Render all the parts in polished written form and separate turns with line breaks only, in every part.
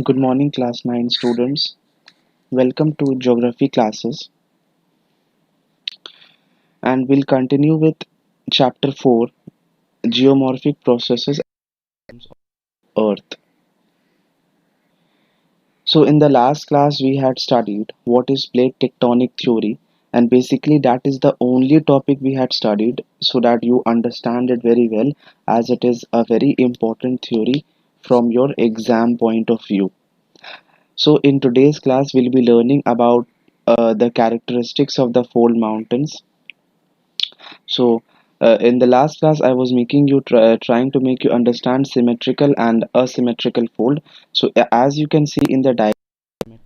Good morning, class 9 students. Welcome to geography classes, and we'll continue with chapter 4, geomorphic processes of Earth. So, in the last class, we had studied what is plate tectonic theory, and basically, that is the only topic we had studied so that you understand it very well, as it is a very important theory from your exam point of view. So, in today's class, we'll be learning about the characteristics of the fold mountains. In the last class, I was making you trying to make you understand symmetrical and asymmetrical fold. So, as you can see in the diagram,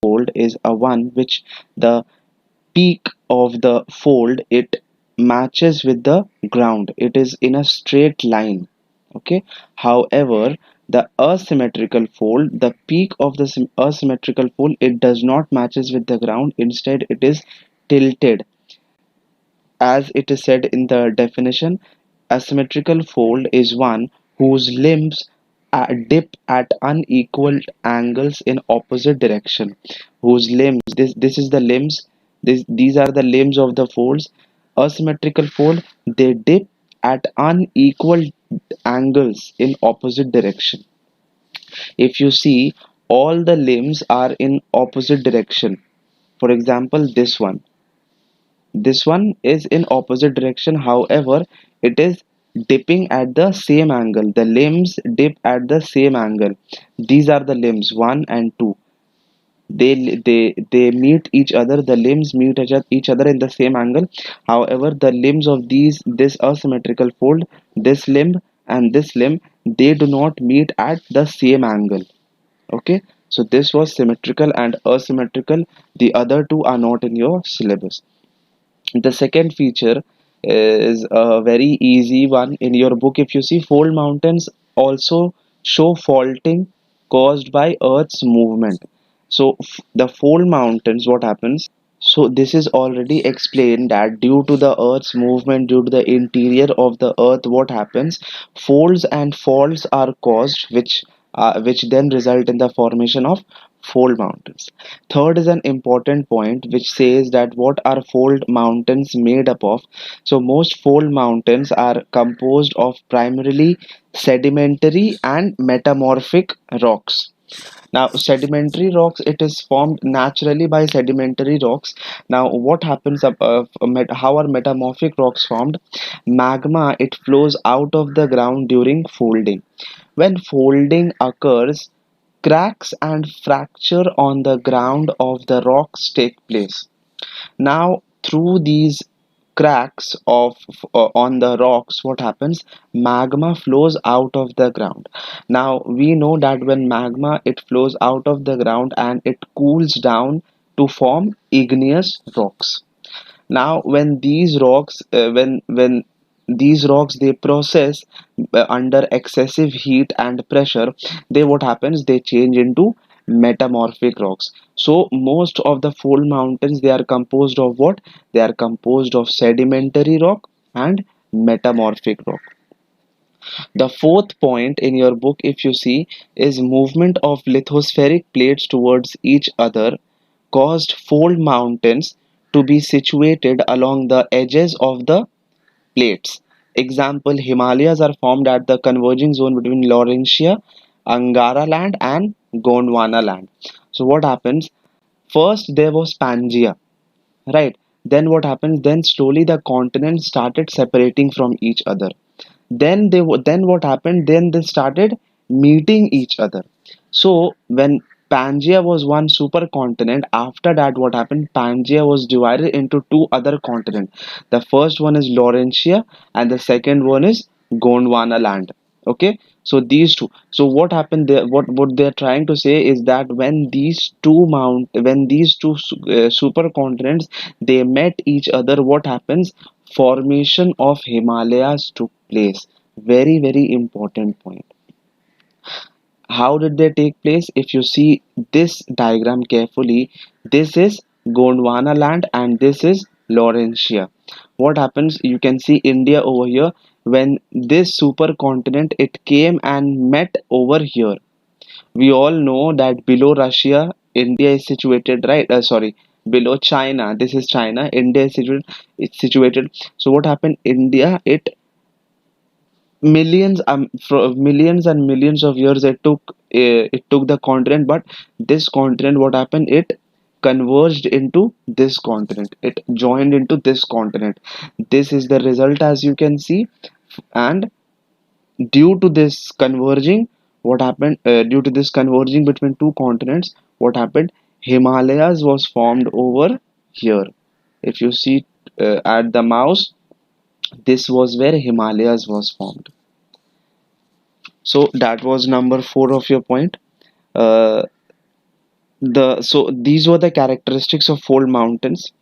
fold is a one which the peak of the fold it matches with the ground. It is in a straight line. Okay. However, the asymmetrical fold, the peak of the asymmetrical fold, it does not matches with the ground. Instead, it is tilted. As it is said in the definition, asymmetrical fold is one whose limbs dip at unequal angles in opposite direction. Whose limbs, this is the limbs, these are the limbs of the folds. Asymmetrical fold, they dip at unequal angles in opposite direction. If you see, all the limbs are in opposite direction. For example, this one is in opposite direction, however it is dipping at the same angle. The limbs dip at the same angle. These are the limbs 1 and 2. They meet each other. The limbs meet each other in the same angle. However, the limbs of this asymmetrical fold, this limb and this limb, they do not meet at the same angle. Okay, so this was symmetrical and asymmetrical. The other two are not in your syllabus. The second feature is a very easy one in your book. If you see, fold mountains also show faulting caused by Earth's movement. So the fold mountains, what happens? So this is already explained that due to the Earth's movement, due to the interior of the Earth, what happens? Folds and faults are caused, which then result in the formation of fold mountains. Third is an important point which says that what are fold mountains made up of? So most fold mountains are composed of primarily sedimentary and metamorphic rocks. Now, sedimentary rocks, it is formed naturally by sedimentary rocks. Now, what happens? How are metamorphic rocks formed? Magma, it flows out of the ground during folding. When folding occurs, cracks and fracture on the ground of the rocks take place. Now, through these cracks on the rocks, what happens? Magma flows out of the ground. Now we know that when magma it flows out of the ground and it cools down to form igneous rocks. Now when these rocks when these rocks they process under excessive heat and pressure, they what happens? They change into metamorphic rocks. So most of the fold mountains, they are composed of what? They are composed of sedimentary rock and metamorphic rock. The fourth point in your book, if you see, is movement of lithospheric plates towards each other caused fold mountains to be situated along the edges of the plates. Example, Himalayas are formed at the converging zone between Laurentia, Angara land and Gondwana land. So what happens? First there was Pangaea, right? Then what happens? Then slowly the continents started separating from each other. Then what happened? Then they started meeting each other. So when Pangaea was one supercontinent, after that what happened? Pangaea was divided into two other continents. The first one is Laurentia and the second one is Gondwana land. Okay, so these two. So what happened there? What they're trying to say is that when these two supercontinents they met each other, what happens? Formation of Himalayas took place. Very important point. How did they take place? If you see this diagram carefully, this is Gondwana land and this is Laurentia. What happens? You can see India over here. When this supercontinent it came and met over here, We all know that below Russia, India is situated, right? Sorry, below China. This is China. India is situated. It's situated. So what happened? India, it millions, for millions and millions of years, it took the continent, but this continent, what happened? It converged into this continent. It joined into this continent. This is the result, as you can see, and due to this converging, what happened, due to this converging between two continents, what happened? Himalayas was formed over here. If you see at the mouse, this was where Himalayas was formed. So that was number 4 of your point. uh, these were the characteristics of fold mountains,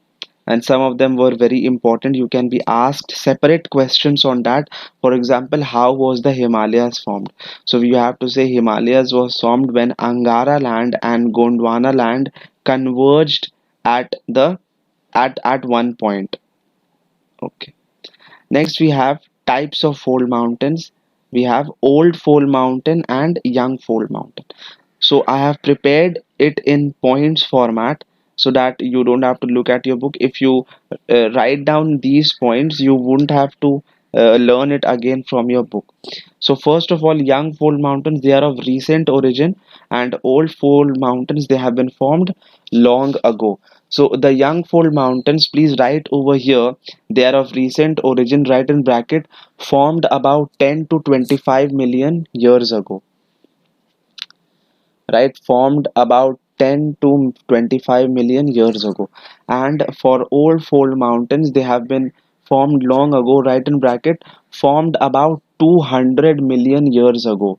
and some of them were very important. You can be asked separate questions on that. For example, how was the Himalayas formed? So you have to say Himalayas was formed when Angara land and Gondwana land converged at the at one point. Okay. Next, we have types of fold mountains. We have old fold mountain and young fold mountain. So I have prepared it in points format so that you don't have to look at your book. If you write down these points, you wouldn't have to learn it again from your book. So first of all, young fold mountains, they are of recent origin, and old fold mountains, they have been formed long ago. So the young fold mountains, please write over here, they are of recent origin, write in bracket, formed about 10 to 25 million years ago. Right, formed about 10 to 25 million years ago. And for old fold mountains, they have been formed long ago, right in bracket, formed about 200 million years ago.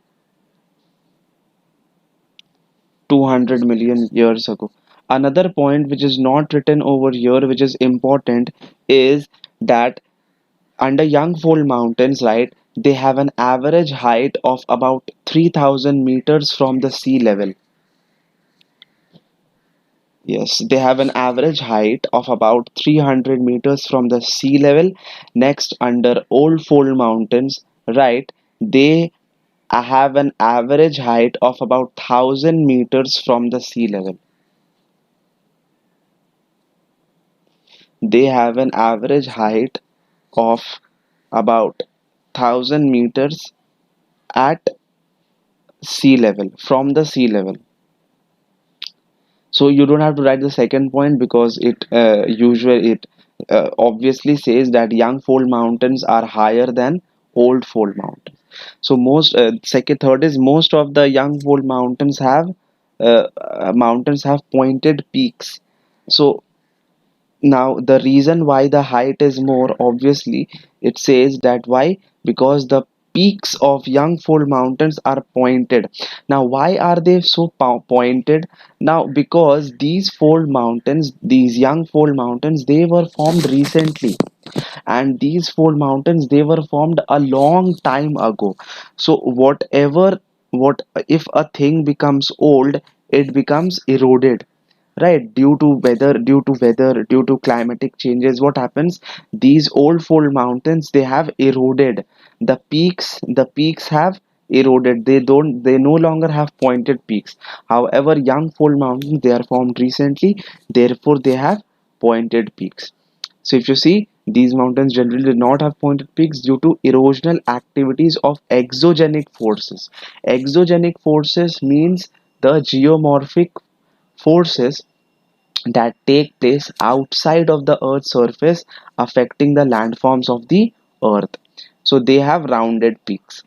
200 million years ago. Another point which is not written over here, which is important, is that under young fold mountains, right, they have an average height of about 3000 meters from the sea level. Yes, they have an average height of about 300 meters from the sea level. Next, under Old Fold Mountains, right, they have an average height of about 1000 meters from the sea level. They have an average height of about 1000 meters at sea level, from the sea level. So you don't have to write the second point because it obviously says that young fold mountains are higher than old fold mountains. So second third is most of the young fold mountains have pointed peaks. So now the reason why the height is more, obviously it says that why, because the peaks of young fold mountains are pointed. Now why are they so pointed? Now because these young fold mountains, they were formed recently, and these fold mountains, they were formed a long time ago. So what if a thing becomes old, it becomes eroded, right? Due to climatic changes, what happens? These old fold mountains, they have eroded. The peaks have eroded. They no longer have pointed peaks. However, young fold mountains, they are formed recently, therefore they have pointed peaks. So if you see, these mountains generally do not have pointed peaks due to erosional activities of exogenic forces. Exogenic forces means the geomorphic forces that take place outside of the earth's surface, affecting the landforms of the earth. So they have rounded peaks.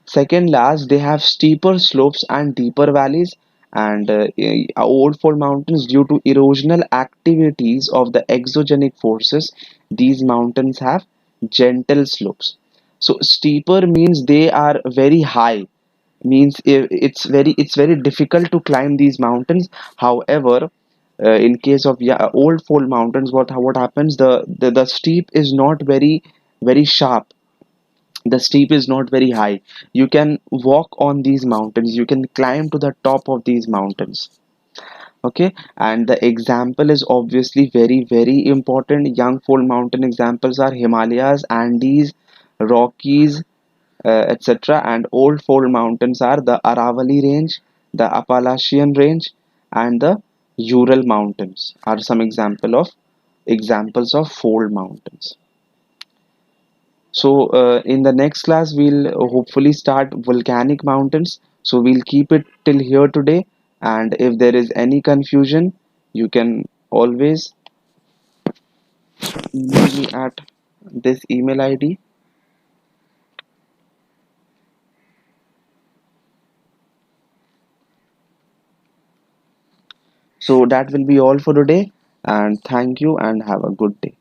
Second last, they have steeper slopes and deeper valleys. And old fold mountains, due to erosional activities of the exogenic forces, these mountains have gentle slopes. So steeper means they are very high, means it's very difficult to climb these mountains. However, in case of old fold mountains, what happens, the steep is not very sharp, the steep is not very high. You can walk on these mountains, you can climb to the top of these mountains. Okay, and the example is obviously very important. Young fold mountain examples are Himalayas, Andes, Rockies, etc. And old fold mountains are the Aravalli range, the Appalachian range, and the Ural mountains are some examples of fold mountains. So in the next class we'll hopefully start volcanic mountains. So we'll keep it till here today, and if there is any confusion you can always email me at this email ID. So that will be all for today, and thank you and have a good day.